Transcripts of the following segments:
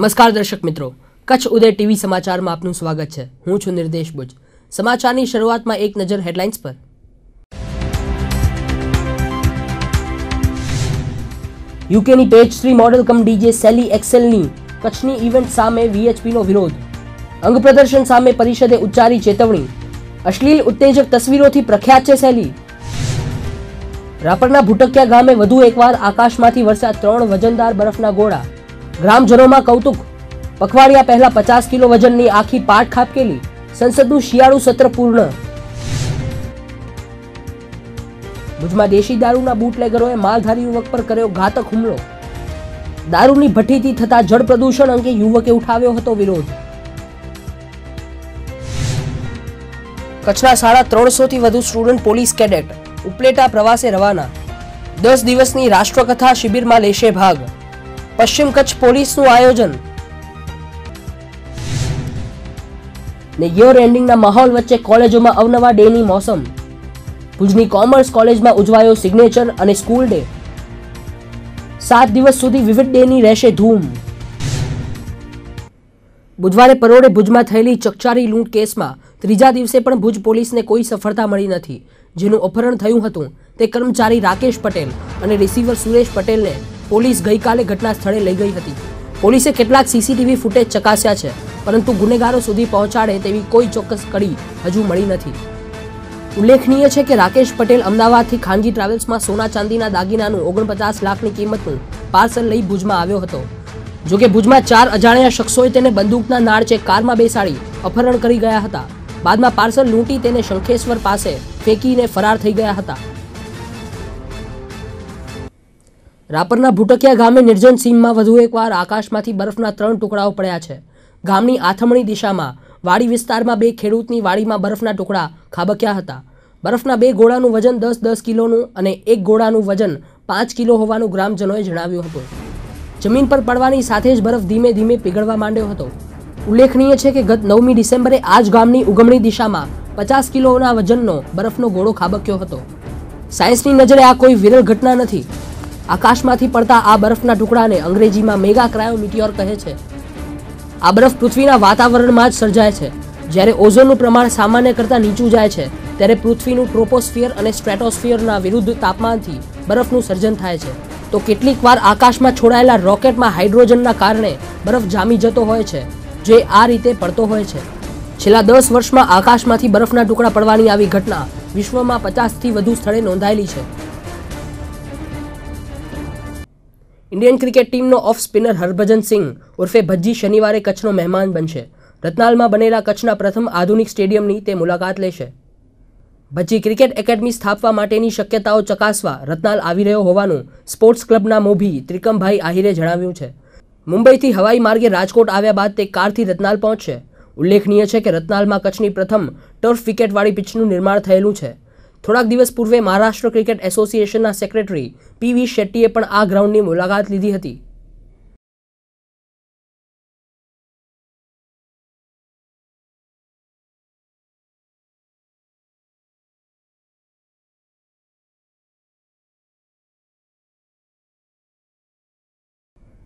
નમસ્કાર દર્શક મિત્રો, કચ્છ ઉદય ટીવી સમાચારમાં આપનું સ્વાગત છે। હું છું નિર્દેશ બુજ। સમાચારની શરૂઆતમાં એક નજર હેડલાઇન્સ પર। યુકેની પેજ 3 મોડલ કમ ડીજે સેલી એક્સેલની કચ્છની ઇવેન્ટ સામે વીએચપીનો વિરોધ। અંગ પ્રદર્શન સામે પરિષદે ઉચ્ચારી ચેતવણી। અશ્લીલ ઉત્તેજક તસવીરોથી પ્રખ્યાત છે સેલી। રાપરના ભૂટકિયા ગામે વધુ એકવાર આકાશમાંથી વરસ્યા 3 વજનદાર બરફના ગોળા। ગ્રામજનોમાં કૌતુક। પખવાડિયા પહેલા 50 કિલો વજનની આખી પાટ ખાબકેલી। સંસદનું શિયાળુ સત્ર પૂર્ણ। ભુજમાં દેશી દારૂના બુટલેગરોએ માલધારી યુવક પર કર્યો ઘાતક હુમલો। દારૂની ભઠ્ઠીથી થતા જળ પ્રદૂષણ અંગે યુવકે ઉઠાવ્યો હતો વિરોધ। કચ્છના 350થી વધુ સ્ટુડન્ટ પોલીસ કેડેટ ઉપલેટા પ્રવાસે રવાના। 10 દિવસની રાષ્ટ્રકથા શિબિરમાં લેશે ભાગ। પશ્ચિમ કચ્છ પોલીસનું આયોજન ને યર એન્ડિંગના માહોલ વચ્ચે કોલેજોમાં અવનવા ડેની મોસમ। ભુજની કોમર્સ કોલેજમાં ઉજવાયો સિગ્નેચર અને સ્કૂલ ડે। 7 દિવસ સુધી વિવિધ ડેની રહેશે ધૂમ। બુધવારે પરોઢે ભુજમાં થયેલી ચકચારી લૂંટ કેસમાં ત્રીજા દિવસે પણ ભુજ પોલીસને કોઈ સફળતા મળી નથી। જેનું અપહરણ થયું હતું તે કર્મચારી રાકેશ પટેલ અને રિસીવર સુરેશ પટેલને પોલીસ ગઈકાલે ઘટના સ્થળે લઈ ગઈ હતી। પોલીસે કેટલાક સીસીટીવી ફૂટેજ ચકાસ્યા છે, પરંતુ ગુનેગારો સુધી પહોંચાડે તેવી કોઈ ચોક્કસ કડી હજુ મળી નથી। ઉલ્લેખનીય છે કે રાકેશ પટેલ અમદાવાદથી ખાનગી ટ્રાવેલ્સમાં સોના ચાંદીના દાગીનાનું 49 લાખની કિંમતનું પાર્સલ લઈ ભુજમાં આવ્યો હતો। જોકે ભુજમાં 4 અજાણ્યા શખ્સોએ તેને બંદૂકના નાળચે કારમાં બેસાડી અપહરણ કરી ગયા હતા। બાદમાં પાર્સલ લૂંટી તેને શંખેશ્વર પાસે ફેંકીને ફરાર થઈ ગયા હતા। રાપરના ભૂટકિયા ગામે નિર્જન સીમમાં વધુ એકવાર આકાશમાંથી બરફના 3 ટુકડાઓ પડ્યા છે। ગામની આથમણી દિશામાં વાડી વિસ્તારમાં 2 ખેડૂતની વાડીમાં બરફના ટુકડા ખાબક્યા હતા। બરફના 2 ગોળાનું વજન 10-10 કિલોનું અને 1 ગોળાનું વજન 5 કિલો હોવાનું ગ્રામજનોએ જણાવ્યું હતું। જમીન પર પડવાની સાથે જ બરફ ધીમે ધીમે પીગળવા માંડ્યો હતો। ઉલ્લેખનીય છે કે ગત 9મી ડિસેમ્બરે આ જ ગામની ઉગમણી દિશામાં 50 કિલોના વજનનો બરફનો ગોળો ખાબક્યો હતો। સાયન્સની નજરે આ કોઈ વિરલ ઘટના નથી। આકાશમાંથી પડતા આ બરફના ટુકડાને અંગ્રેજીમાં મેગા ક્રાયોમિટિયોર કહે છે। આ બરફ પૃથ્વીના વાતાવરણમાં જ સર્જાય છે। જ્યારે ઓઝોનનું પ્રમાણ સામાન્ય કરતાં નીચું જાય છે ત્યારે પૃથ્વીનું ટ્રોપોસ્ફિયર અને સ્ટ્રેટોસ્ફિયરના વિરુદ્ધ તાપમાનથી બરફનું સર્જન થાય છે। તો કેટલીક વાર આકાશમાં છોડાયેલા રોકેટમાં હાઇડ્રોજનના કારણે બરફ જામી જતો હોય છે, જે આ રીતે પડતો હોય છે। છેલ્લા 10 વર્ષમાં આકાશમાંથી બરફના ટુકડા પડવાની આવી ઘટના વિશ્વમાં 50થી વધુ સ્થળે નોંધાયેલી છે। ઇન્ડિયન ક્રિકેટ ટીમનો ઓફ સ્પિનર હરભજન સિંહ ઉર્ફે ભજ્જી શનિવારે કચ્છનો મહેમાન બનશે। રતનાલમાં બનેલા કચ્છના પ્રથમ આધુનિક સ્ટેડિયમની તે મુલાકાત લેશે। ભજ્જી ક્રિકેટ એકેડમી સ્થાપવા માટેની શક્યતાઓ ચકાસવા રતનાલ આવી રહ્યો હોવાનું સ્પોર્ટ્સ ક્લબના મોભી ત્રિકમભાઈ આહિરે જણાવ્યું છે। મુંબઈથી હવાઈ માર્ગે રાજકોટ આવ્યા બાદ તે કારથી રતનાલ પહોંચશે। ઉલ્લેખનીય છે કે રતનાલમાં કચ્છની પ્રથમ ટર્ફ વિકેટવાળી પિચનું નિર્માણ થયેલું છે। થોડાક દિવસ પૂર્વે મહારાષ્ટ્ર ક્રિકેટ એસોસિએશનના સેક્રેટરી પીવી શેટ્ટીએ પણ આ ગ્રાઉન્ડની મુલાકાત લીધી હતી।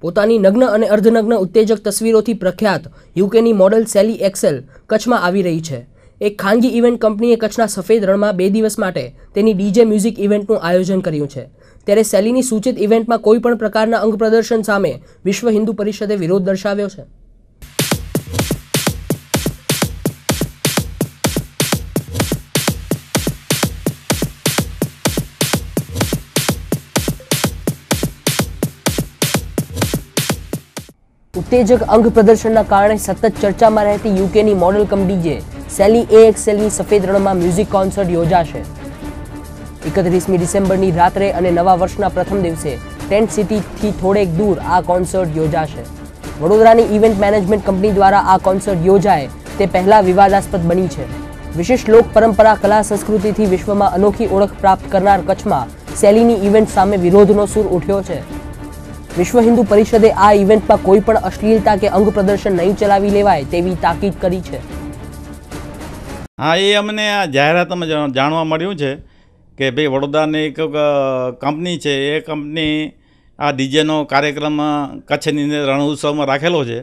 પોતાની નગ્ન અને અર્ધનગ્ન ઉત્તેજક તસવીરોથી પ્રખ્યાત યુકેની મોડલ સેલી એક્સેલ કચ્છમાં આવી રહી છે। એક ખાનગી ઇવેન્ટ કંપનીએ કચ્છના સફેદ રણમાં 2 દિવસ માટે તેની ડીજે મ્યુઝિક ઇવેન્ટનું આયોજન કર્યું છે। ત્યારે સેલીની સૂચિત ઇવેન્ટમાં કોઈ પણ પ્રકારના અંગ પ્રદર્શન સામે વિશ્વ હિન્દુ પરિષદે વિરોધ દર્શાવ્યો છે। ઉત્તેજક અંગ પ્રદર્શનના કારણે સતત ચર્ચામાં રહેતી યુકેની મોડલ કમ ડીજે સેલી એએક્સએલની સફેદ રણમાં મ્યુઝિક કોન્સર્ટ યોજાશે। 31મી ડિસેમ્બરની રાત્રે અને નવા વર્ષના પ્રથમ દિવસે ટેન્ટ સિટીથી થોડેક દૂર આ કોન્સર્ટ યોજાશે। વડોદરાની ઇવેન્ટ મેનેજમેન્ટ કંપની દ્વારા આ કોન્સર્ટ યોજાય તે પહેલા વિવાદાસ્પદ બની છે। વિશિષ્ટ લોક પરંપરા કલા સંસ્કૃતિથી વિશ્વમાં અનોખી ઓળખ પ્રાપ્ત કરનાર કચ્છમાં સેલીની ઇવેન્ટ સામે વિરોધનો સૂર ઉઠ્યો છે। વિશ્વ હિન્દુ પરિષદે આ ઇવેન્ટમાં કોઈ પણ અશ્લીલતા કે અંગ પ્રદર્શન નહીં ચલાવી લેવાય તેવી તાકીદ કરી છે। હા, એ અમને આ જાહેરાતમાં જાણવા મળ્યું છે કે ભાઈ વડોદરાની એક કંપની છે, એ કંપની આ ડીજેનો કાર્યક્રમ કચ્છની અંદર રણ ઉત્સવમાં રાખેલો છે.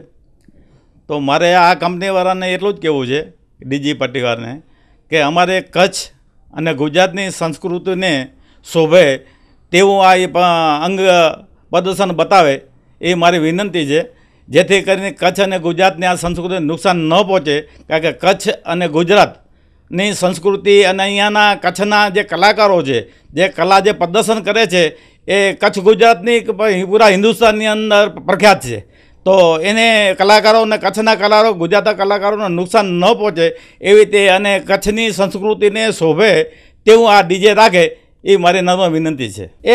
તો મારે આ કંપનીવાળાને એટલું જ કહેવું છે, ડીજી પટ્ટીવાળાને, કે અમારે કચ્છ અને ગુજરાતની સંસ્કૃતિને શોભે તેવું આ અંગ પ્રદર્શન બતાવે એ મારી વિનંતી છે, જેથી કરીને કચ્છ અને ગુજરાતની આ સંસ્કૃતિને નુકસાન ન પહોંચે. કારણ કે કચ્છ અને ગુજરાતની સંસ્કૃતિ અને અહીંયાના કચ્છના જે કલાકારો છે, જે કલા જે પ્રદર્શન કરે છે, એ કચ્છ ગુજરાતની પૂરા હિન્દુસ્તાનની અંદર પ્રખ્યાત છે. તો એને કલાકારો અને કચ્છના કલાકારો ગુજરાતના કલાકારોને નુકસાન ન પહોંચે એવી રીતે અને કચ્છની સંસ્કૃતિને શોભે તેવું આ ડીજે રાખે એ મારી નમ્ર વિનંતી છે. એ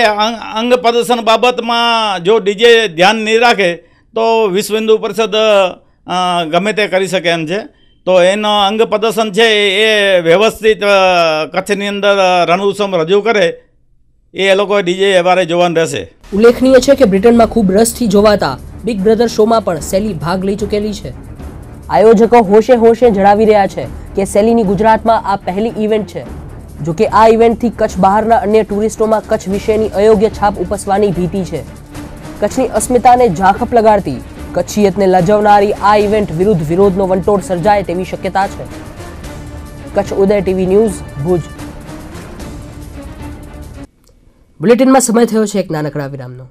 અંગ પ્રદર્શન બાબતમાં જો ડીજે ધ્યાન નહીં રાખે તો વિશ્વ હિન્દુ પરિષદ ગમે તે કરી શકે એમ છે. તો એનો અંગ પ્રદર્શન છે એ વ્યવસ્થિત કચ્છની અંદર રણ ઉત્સવ રજૂ કરે એ લોકો ડીજે વારે જોવાનું રહેશે. ઉલ્લેખનીય છે કે બ્રિટનમાં ખૂબ રસથી જોવાતા બિગ બ્રધર શોમાં પણ સેલી ભાગ લઈ ચૂકેલી છે. આયોજકો હોશે હોશે જણાવી રહ્યા છે કે સેલીની ગુજરાતમાં આ પહેલી ઇવેન્ટ છે. જોકે આ ઇવેન્ટથી કચ્છ બહારના અન્ય ટુરિસ્ટોમાં કચ્છ વિશેની અયોગ્ય છાપ ઉપસવાની ભીતિ છે. કચ્છની અસ્મિતાને ઝાંખપ લગાડતી, કચ્છિયતને લજવનારી આ ઇવેન્ટ વિરુદ્ધ વિરોધનો વંટોળ સર્જાય તેવી શક્યતા છે. કચ્છ ઉદય ટીવી ન્યૂઝ, ભુજ. બુલેટિનમાં સમય થયો છે એક નાનકડા વિરામનો.